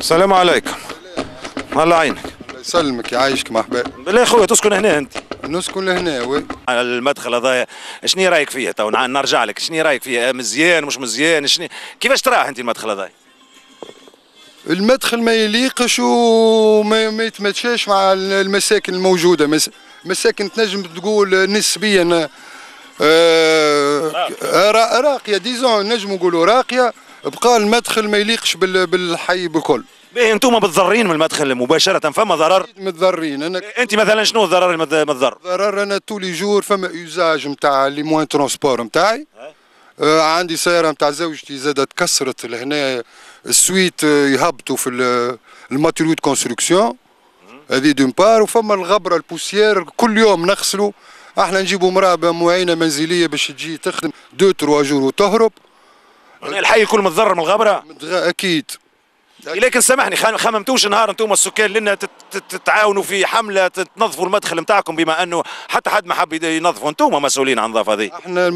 السلام عليكم. الله يعينك. الله يسلمك يعيشك مرحبا. بالله خويا تسكن هنا انت؟ نسكن لهنا وي. المدخل هذا شنو رايك فيه تو؟ نرجع لك، شنو رايك فيه؟ مزيان مش مزيان؟ كيفاش تراه انت المدخل هذا؟ المدخل ما يليقش وما يتمشاش مع المساكن الموجوده، مساكن تنجم تقول نسبيا راقيه، ديزون نجم نقولوا راقيه، بقى المدخل ما يليقش بالحي بكل. باهي انتم متضررين من المدخل مباشره؟ فما ضرر؟ متضررين. انا انت مثلا شنو الضرر المتضرر؟ الضرر انا تولي جور فما يوزاج نتاع لي موان ترونسبور نتاعي. عندي سياره نتاع زوجتي زادت تكسرت لهنا، السويت يهبطوا في الماتيريو دو كونستركسيون هذه دون بار، وفما الغبره البوسيير كل يوم نغسلوا. احنا نجيبوا مرابه معينه منزليه باش تجي تخدم 2-3 جور وتهرب. الحي الكل متضرر من الغبره؟ اكيد. لكن سامحني، خممتوش نهار انتم السكان لنا تتعاونوا في حمله تنظفوا المدخل نتاعكم، بما انه حتى حد ما حب ينظفوا؟ انتم مسؤولين عن النظافه هذه. احنا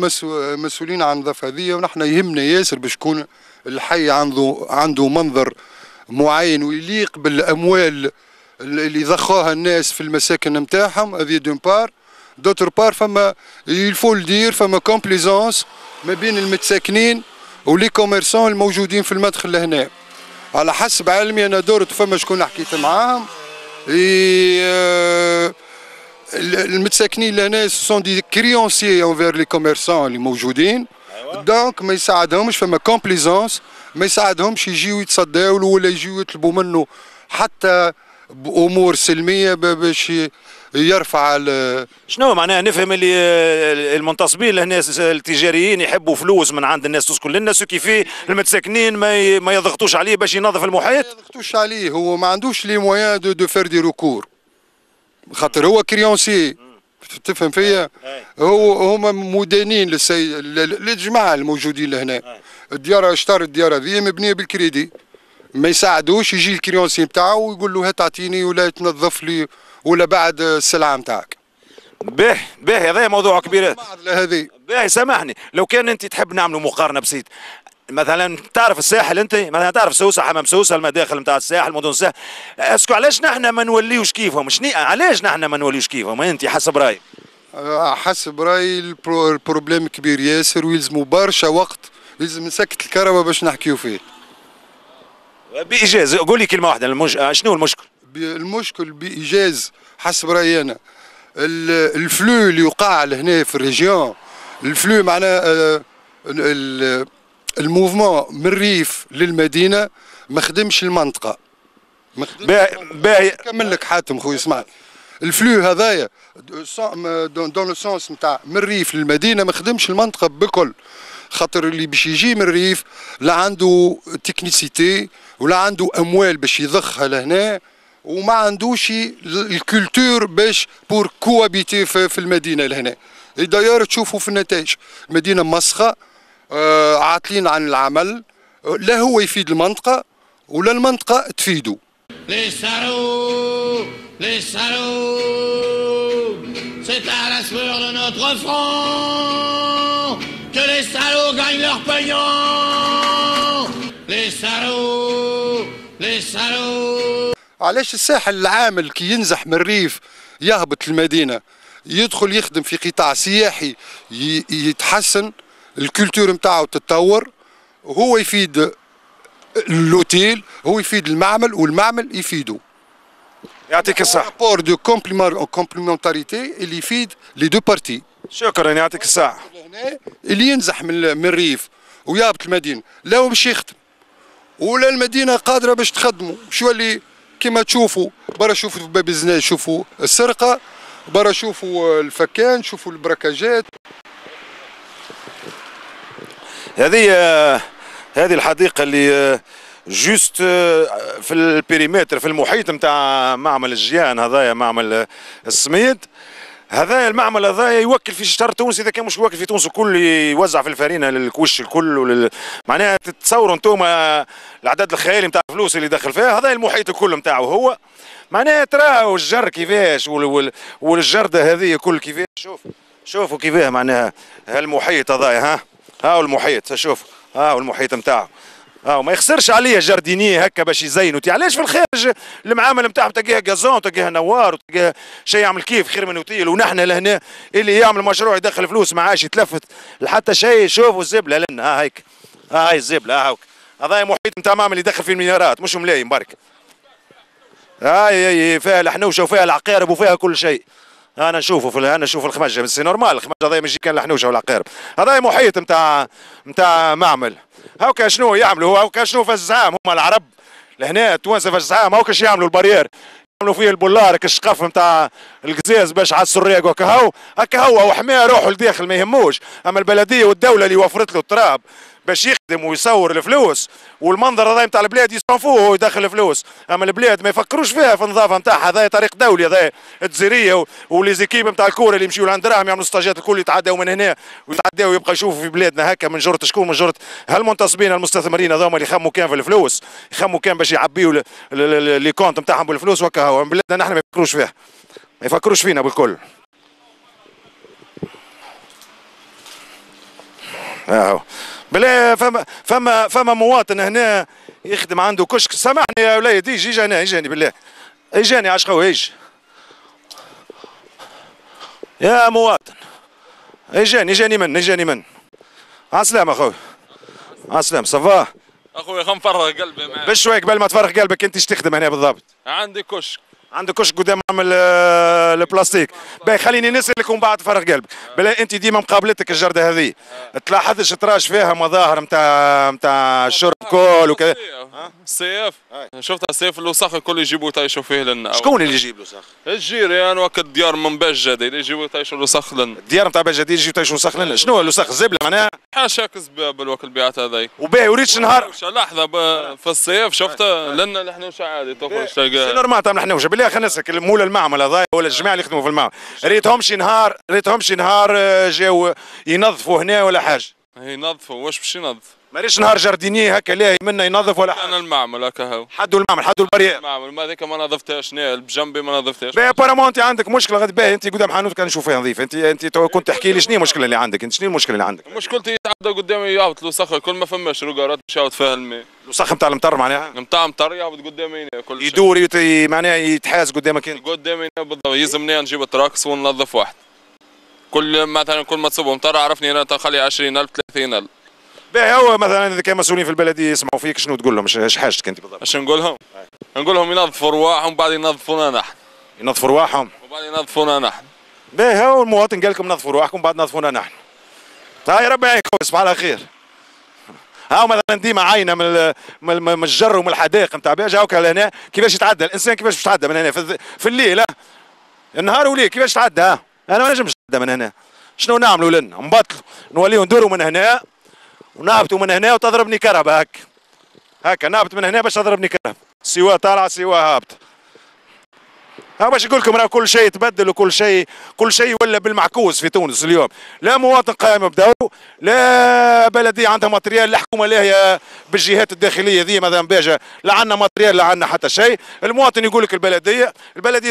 مسؤولين عن النظافه هذه، ونحن يهمنا ياسر باش يكون الحي عنده منظر معين ويليق بالاموال اللي ضخوها الناس في المساكن نتاعهم. هذه دون بار. دوتر بار فما يلفول دير فما كومبليزونس ما بين المتساكنين ولي كوميرسون الموجودين في المدخل لهنا. على حسب علمي انا دورت فما شكون حكيت معاهم، المتساكنين لهنا سون دي كريونسيي اونفير لي كوميرسون اللي موجودين. دونك ما يساعدهمش، فما كومبليزونس ما يساعدهمش يجيو يتصداو ولا يجيو يطلبوا منه حتى بامور سلميه باش يرفع. شنو معناها؟ نفهم اللي المنتصبين للناس التجاريين يحبوا فلوس من عند الناس تسكن لنا، سو كيفي المتساكنين ما يضغطوش عليه باش ينظف المحيط؟ ما يضغطوش عليه، هو ما عندوش لي مويان دو فير دي ريكور، خاطر هو كريونسي. تفهم فيا؟ هما مدانين للجماعه الموجودين لهنا. الديار اشترى الديار هذه مبنيه بالكريدي، ما يساعدوش يجي الكريونسي نتاعو ويقول له هات اعطيني ولا تنظف لي ولا بعد السلعه نتاعك. باهي هذا موضوع كبير. هذه باهي سامحني، لو كان انت تحب نعملوا مقارنه بسيط، مثلا تعرف الساحل انت، مثلا تعرف سوسه، حمام سوسه، المداخل نتاع الساحل، مدن الساحل، اسكو علاش نحن ما نوليوش كيفهم؟ علاش نحن ما نوليوش كيفهم انت حسب رايك؟ حسب رايي البروبليم كبير ياسر ويلزموا برشا وقت، يلزم نسكت الكهرباء باش نحكيو فيه. بايجاز قول لي كلمه واحده، شنو المشكل؟ المشكل بايجاز حسب رايي انا الفلو اللي وقع لهنا في الريجيون، الفلو معناه الموفمون من الريف للمدينه ما خدمش المنطقه. باهي كمل لك حاتم خويا اسمعني. الفلو هذايا دون لو سونس نتاع من الريف للمدينه ما خدمش المنطقه بكل، خاطر اللي باش يجي من الريف لا عنده تكنيسيتي ولا عنده اموال باش يضخها لهنا، وما عندوش الكولتور باش بور كوابيتي في المدينه لهنا. داير تشوفوا في النتائج المدينه مسخه، عاطلين عن العمل، لا هو يفيد المنطقه ولا المنطقه تفيده. Les salauds, les salauds, c'est à la sueur de notre front que les salauds gagnent leur pognon. Les salauds, les salauds. علاش الساحل العامل كي ينزح من الريف يهبط المدينه يدخل يخدم في قطاع سياحي يتحسن الكولتور نتاعو تتطور، وهو يفيد اللوتيل، هو يفيد المعمل والمعمل يفيدو. يعطيك الصحة. رابور دو كومبليمونتاريتي اللي يفيد لي دو بارتي. شكرا يعطيك الصحة. اللي ينزح من الريف ويهبط المدينة لا هو باش يخدم ولا المدينة قادرة باش تخدمه، باش يولي كيما تشوفوا برا. شوفوا في باب الزناد، شوفوا السرقة برا، شوفوا الفكان، شوفوا البركاجات. هذه الحديقة اللي جوست في البريمتر في المحيط نتاع معمل الجيان، هذايا معمل السميد. هذايا المعمل هذايا يوكل في شطر تونس، اذا كان مش يوكل في تونس الكل، يوزع في الفرينه للكوش الكل معناها تتصوروا انتم العدد الخيالي نتاع الفلوس اللي دخل فيها. هذا المحيط الكل نتاعو هو معناها تراو الجر كيفاش والجرده هذه كل كيفاش. شوفوا كيفاه معناها المحيط هذايا. ها المحيط، شوف ها المحيط نتاعو ما يخسرش عليه جاردينيه هكا باش يزينوا. علاش في الخارج المعامل نتاعهم تلقاها غازون، تلقاها نوار، وتلقاها شيء يعمل كيف خير من اوتيل، ونحن لهنا اللي يعمل مشروع يدخل فلوس ما عادش يتلفت لحتى شيء. شوفوا الزبله لنا هيك، هاي الزبله هاك، هذا محيط نتاع معمل يدخل في المليارات مش ملايين برك. هاي فيها الحنوشه وفيها العقارب وفيها كل شيء. انا نشوف الخمجه بس سي نورمال، الخمجه هذا ماشي كان الحنوشه والعقارب، هذا محيط نتاع معمل. هاكا شنو يعملوا؟ هاكا شنو في الزعام هم العرب لهنا التوانسه في الزعام هاكا يعملوا البارير، يعملوا فيه البولار الشقف نتاع القزاز باش على السريق هكا هو وحماه روحه لداخل ما يهموش. اما البلديه والدوله اللي وفرت له التراب باش يخدم ويصور الفلوس والمنظر هذا نتاع البلاد يصنفوه وهو يدخل الفلوس. اما البلاد ما يفكروش فيها في النظافه نتاعها. هذا طريق دولي، هذا الجزيريه وليزيكيب نتاع الكوره اللي يمشيوا لعند دراهم يعملوا ستاجات الكل يتعداو من هنا ويتعداو ويبقى يشوفوا في بلادنا هكا من جرة شكون؟ من جرة هالمنتصبين المستثمرين هذوما اللي يخموا كان في الفلوس، يخموا كان باش يعبيوا لي كونت نتاعهم بالفلوس وهكا. هو بلادنا نحن ما يفكروش فيها، ما يفكروش فينا بالكل. بلا فما مواطن هنا يخدم عنده كشك. سامحني يا وليد، اجاني بالله، اجاني عشقه ايش يا مواطن، اجاني من عسلامة اخوي، عسلامة صافا اخوي. خم فرغ قلبي معاك بشوي قبل ما تفرغ قلبك. انت ايش تخدم هنا بالضبط؟ عندي كشك. عندك كشك قدام عمل البلاستيك. باهي خليني نسالك ومن بعد فرغ قلبك. بلا انت ديما مقابلتك الجرده هذه تلاحظش تراش فيها مظاهر نتاع الشرب كول وكذا؟ السيف شفت السيف الوسخ الكل يجيبوا يطيشوا فيه لنا. شكون اللي يجيب الوسخ؟ الجيران وقت الديار من بجدي اللي يجيبوا يطيشوا الوسخ لنا. الديار نتاع بجدي يجيبوا يطيشوا الوسخ لنا. شنو الوسخ؟ الزبله معناها؟ حاشاك زباب الوكل البيعات هذيك. وباهي وريتش نهار لحظه في الصيف شفت لنا الحنوشه عادي تخرج تلقاها. سي نورمال تعمل حنوشه. بالله خلينا نسالك مول المعمل هذا ولا الجماعه اللي يخدموا في المعمل ريتهمش نهار جاوا ينظفوا هنا ولا حاجه؟ ينظفوا واش باش ينظف؟ ماريش نهار جاردينيه هكا لا منا ينظف ولا حاجه؟ انا المعمل هكا هو حدوا المعمل حدوا البرية. المعمل ما هذيك ما نظفتهاش بجنبي ما نظفتهاش. باهي بارامون انت عندك مشكله غادي. باهي انت قدام حانوت كان نشوف فيها نظيف. انت كنت تحكي لي شنو المشكله اللي عندك؟ انت شنو المشكله اللي عندك؟ مشكلتي يتعدى قدامي يهبط الوسخ كل ما فماش رقارات باش يهبط فيها الماء. الوسخ نتاع المطر معناها؟ نتاع مطر يهبط قدامي كل شيء يدور معناها يتحاز قدامك انت؟ قدامي بالضبط. يلزمني نجيب تراكس وننظف واحد. كل ما تصبوا مطر عرفني انا تخلي 20,000 30,000. باهي هو مثلا اذا كان مسؤولين في البلديه يسمعوا فيك شنو تقول لهم؟ ايش حاجتك انت بالضبط؟ اش نقول لهم؟ نقول لهم ينظفوا رواحهم وبعد ينظفونا نحن. ينظفوا رواحهم وبعد ينظفونا نحن. باهي هو المواطن قال لكم نظفوا رواحكم بعد نظفونا نحن. هاي ربي يعينكم تصبح على خير. ها مثلا ديما عاينه من الجر ومن الحدائق نتاع بيجا هاكا لهنا كيفاش يتعدى الانسان؟ كيفاش باش يتعدى من هنا في الليل؟ النهار وليل كيفاش يتعدى؟ انا ما نجمش نتعدى من هنا. شنو نعملوا لنا؟ نبطلوا نوليو ندوروا من هنا ونهبطوا من هنا وتضربني كهرباء هكا نهبط من هنا باش تضربني كهرباء. سوا طالعه سوا هابط. ها باش نقول لكم راه كل شيء يتبدل وكل شيء ولا بالمعكوس في تونس اليوم. لا مواطن قائم بدوره، لا بلديه عندها ماتريال، لا حكومه لاهيه بالجهات الداخليه ذي مثلا باجه لا عندنا ماتريال لا عندنا حتى شيء. المواطن يقول لك البلديه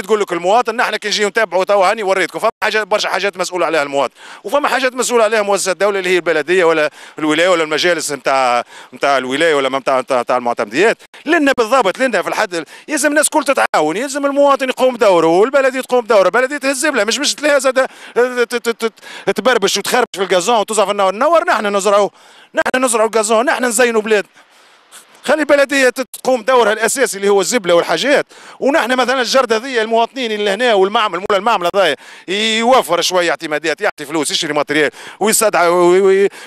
تقول لك المواطن. نحن كي نجيو نتابعوا توا هاني وريتكم فما حاجات برشا حاجات مسؤول عليها المواطن وفما حاجات مسؤول عليها مؤسسات الدوله اللي هي البلديه ولا الولايه ولا المجالس نتاع الولايه ولا نتاع المعتمديات. لنا بالضبط لنا في الحد يلزم الناس كل تتعاون، يلزم المواطن يقوم بدوره والبلديه تقوم بدوره. البلديه تهز بلا مش تلاقيها زاد تبربش وتخربش في الغازون وتصعف النور. نحن نزرعوا الغازون، نحن نزينوا بلاد. خلي البلديه تقوم دورها الاساسي اللي هو الزبله والحاجات. ونحن مثلا الجرده ذي المواطنين اللي هنا والمعمل مول المعمل هذايا يوفر شويه اعتمادات، يعطي فلوس يشري ماتريال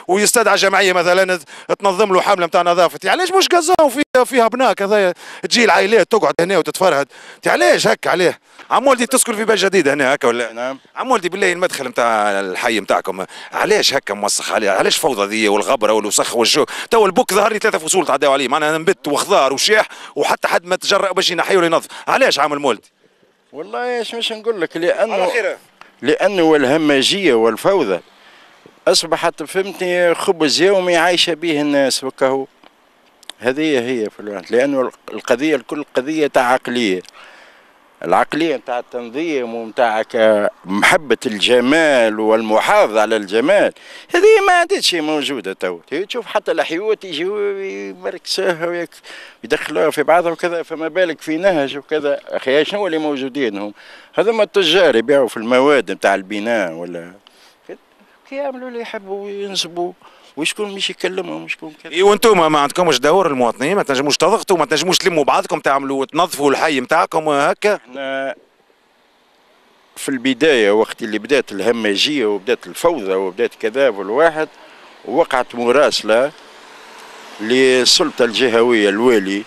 ويستدعى جمعيه مثلا تنظم له حمله نتاع نظافه. علاش مش غازون فيها بناك هذايا تجي العائلات تقعد هنا وتتفرهد؟ علاش هكا؟ عليه عم ولدي تسكن في بلد جديد هنا هكا ولا؟ نعم. عم ولدي بالله المدخل نتاع الحي نتاعكم علاش هكا موسخ عليه؟ علاش فوضى ذي والغبره والوسخ والجو؟ تو البوك ظهر لي 3 فصول تعداو عليه معناها نبت وخضار وشيح وحتى حد ما تجرأ باش ينحيه ولا ينظف. علاش عامل مولدي؟ والله ايش مش نقول لك لانه الهمجيه والفوضى اصبحت فهمتني خبز يومي عايشه به الناس وكهو. هذه هي في الوقت لانه القضيه الكل قضيه تاع عقليه. العقلية نتاع التنظيم ونتاع محبة الجمال والمحافظة على الجمال هذه ما عادتش موجودة تو. تشوف حتى الحيوت يجيو يمركسوها ويدخلوها في بعضها وكذا، فما بالك في نهج وكذا. أخي شنو اللي موجودين هم؟ هذوما التجار يبيعوا في المواد نتاع البناء ولا كي يعملوا اللي يحبوا وينصبوا، وشكون مش يكلمهم وشكون كذا. اي وانتم ما عندكمش دور المواطنين؟ ما تنجموش تضغطوا؟ ما تنجموش تلموا بعضكم تعملوا تنظفوا الحي نتاعكم هكا؟ احنا في البدايه وقت اللي بدات الهمجيه وبدات الفوضى وبدات كذا والواحد، وقعت مراسله للسلطه الجهويه الوالي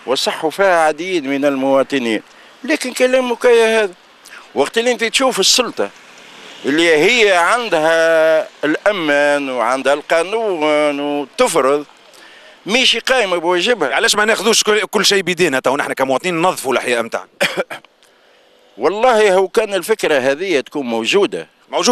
وصحوا فيها عديد من المواطنين، لكن كلامك يا هذا وقت اللي انت تشوف السلطه اللي هي عندها الامن وعندها القانون وتفرض ماشي قايمه بواجبها. علاش ما ناخذوش كل شيء بيدينا تو نحن كمواطنين ننظفوا الاحياء نتاعنا؟ والله هو كان الفكره هذه تكون موجوده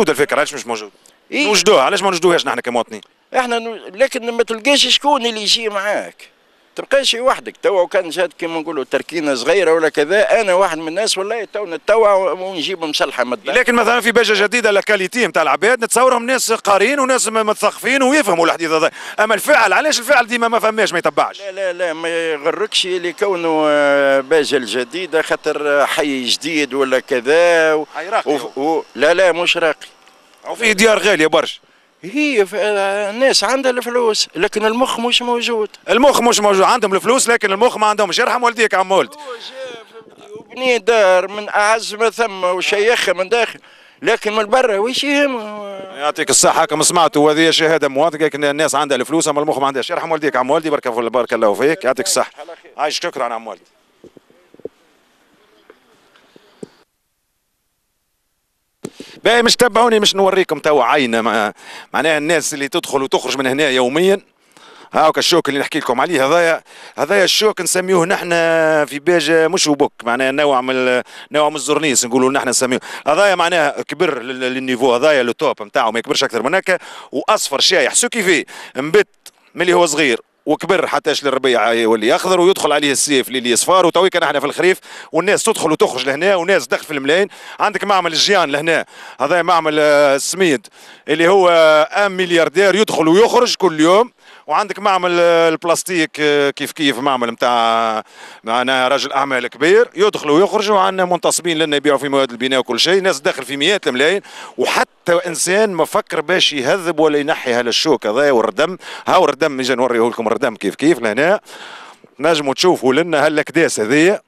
الفكره، علاش مش موجود؟ إيه؟ نوجدوها، علاش ما نوجدوهاش نحن كمواطنين؟ احنا لكن ما تلقاش شكون اللي يجي معاك، تبقاش وحدك. توا كان جات كيما نقولوا تركينه صغيره ولا كذا، انا واحد من الناس والله تو نتوع ونجيب مصلحه من الدار. لكن مثلا في بهجه جديده الكاليتي نتاع العباد نتصورهم ناس قارين وناس مثقفين ويفهموا الحديث هذا، اما الفعل علاش الفعل ديما ما فهماش ما يتبعش؟ لا ما يغركش لكونه بهجه الجديده خاطر حي جديد ولا كذا حي راقي لا مش راقي، وفيه ديار غاليه برشا. هي الناس عندها الفلوس لكن المخ مش موجود. المخ مش موجود، عندهم الفلوس لكن المخ ما عندهمش. يرحم والديك عم ولد. وبني دار من اعز ما ثم وشيخها من داخل، لكن من برا وش يهم. يعطيك الصحة. كما سمعتوا هذه شهادة مواطن، لكن الناس عندها الفلوس اما المخ ما عندهاش. يرحم والديك عم ولدي، بارك الله فيك، يعطيك الصحة. عايش شكرا عم ولدي. باهي مش تبعوني، مش نوريكم توا عينه معناها الناس اللي تدخل وتخرج من هنا يوميا. هاوك الشوك اللي نحكي لكم عليه هذايا الشوك نسميوه نحن في باجة مش وبك، معناها نوع من الزرنيس نقولوا نحن نسميوه. هذايا معناها كبر للنيفو، هذايا لو توب نتاعو ما يكبرش اكثر من هكا، واصفر شايح سو كيفي نبت ملي هو صغير وكبر حتىش للربيع يولي اخضر ويدخل عليه الصيف اللي صفار. وتويك نحن في الخريف والناس تدخل وتخرج لهنا وناس تدخل في الملاين. عندك معمل الجيان لهنا، هذا معمل السميد اللي هو ملياردير يدخل ويخرج كل يوم. وعندك معمل البلاستيك كيف معمل نتاع معناها رجل اعمال كبير يدخل ويخرج، وعندنا منتصبين لنا يبيعوا في مواد البناء وكل شيء، ناس داخل في مئات الملايين. وحتى انسان ما فكر باش يهذب ولا ينحي هالشوك هذا والردم. هاو الردم نجي نوريه لكم الردم كيف لهنا نجموا تشوفوا لنا هالكداس هذيا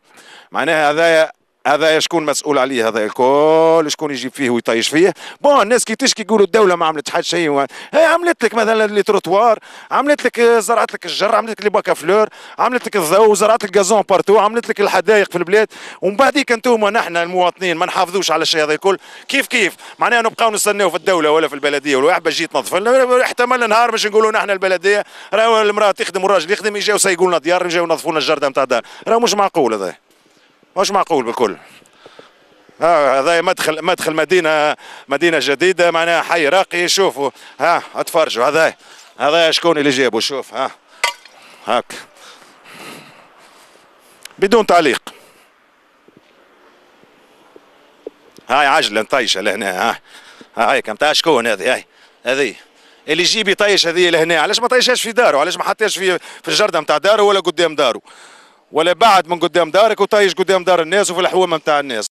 معناها هذا شكون مسؤول عليه؟ هذا الكل شكون يجيب فيه ويطيش فيه؟ بون الناس كي تشكي يقولوا الدوله ما عملت حاجه شيء. هي عملت لك مثلا لي تروتوار، عملت لك زرعت لك الجر، عملت لك لي باكا فلور، عملت لك الضوء، زرعت لك غازون بارتو، عملت لك الحدائق في البلاد. ومن بعديك انتم نحن المواطنين ما نحافظوش على الشيء هذا الكل. كيف معناها نبقاو نستناو في الدوله ولا في البلديه ولا واحد باش يجي تنظف لنا؟ احتمال نهار باش نقولوا نحن البلديه راهو المراه تخدم والراجل يخدم، يجيو يسيقوا لنا ديار، يجيو ينظفوا لنا الجرده نتاع الدار. راهو مش معقول، هذا مش معقول بالكل. هذا مدخل مدينة جديدة معناها حي راقي. شوفوا اتفرجوا هذا شكون اللي جابه. شوف هاك بدون تعليق. هاي عجلة نطيشة لهنا. هاي كم تاع شكون هذه اللي يجيب يطيش هذه لهنا؟ علاش ما طيشهاش في داره؟ علاش ما حطهاش في الجردة نتاع داره ولا قدام داره ولا بعد من قدام دارك وطيش قدام دار الناس وفي الحومة نتاع الناس؟